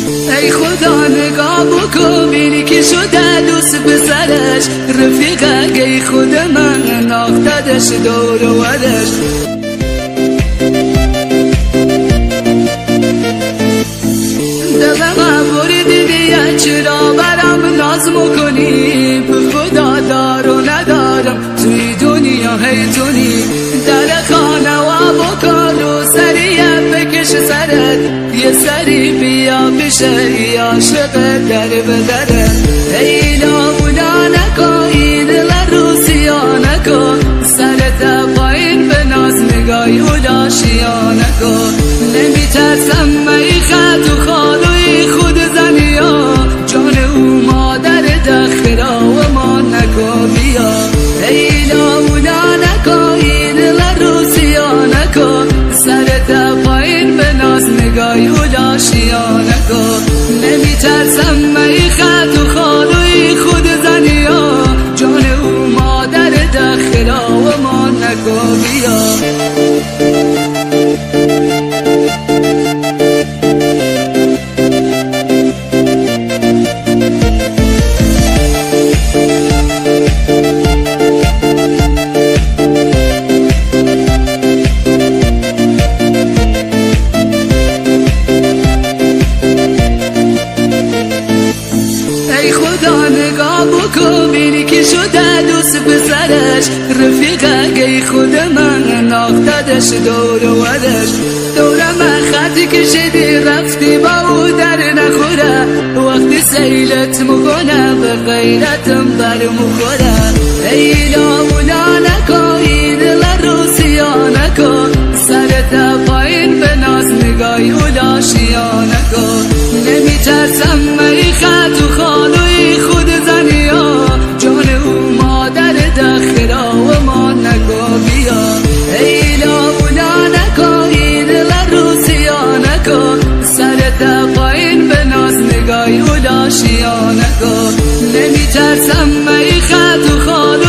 ای خدا نگاه بکن بینی که شده دوست پسرش رفیقه ای خود من ناختدش دور و ورش دلم بریدی دیگه چرا برام ناز میکنی به خدا دار و ندارم توی دنیا هیتونی در خانه و بکن و سریع بکش سرت یه سری بیا بشه ی عاشق در بدره ای لاولا نکن این لروسیا نکن سرت پایین به ناز نگاهی و لاشیا نکن نمیترسم می خط و خالوی خود زنیا جان او مادر دخرا و ما نکن بیا ای لاولا نکن این لروسیا نکن سرت پایین به ناز نگاهی و لاشیا نکن نمیترسم می خط و خالوی خود زنیا جان او مادر دخرا و ما نکن بیا نگاه بکن بینی که شده دوست پسرش رفیقه ای خود من ناختدش دور و ورش دورم خطی کشیدی رفتی با او در نخوره وقتی سیلت مکنه به غیرتم بر مخوره ای لاولا نکن این لروسیا نکن سرت پایین به ناز نگاهی و لاشیا نکن نمیترسم می خط و خالوی خود زنیا جان او مادر دخرا و ما نکن بیا ای لاولا نکن این لروسیا نکن سرت پایین به ناز نگاهی و لاشیا نکن نمیترسم می خط و خالوی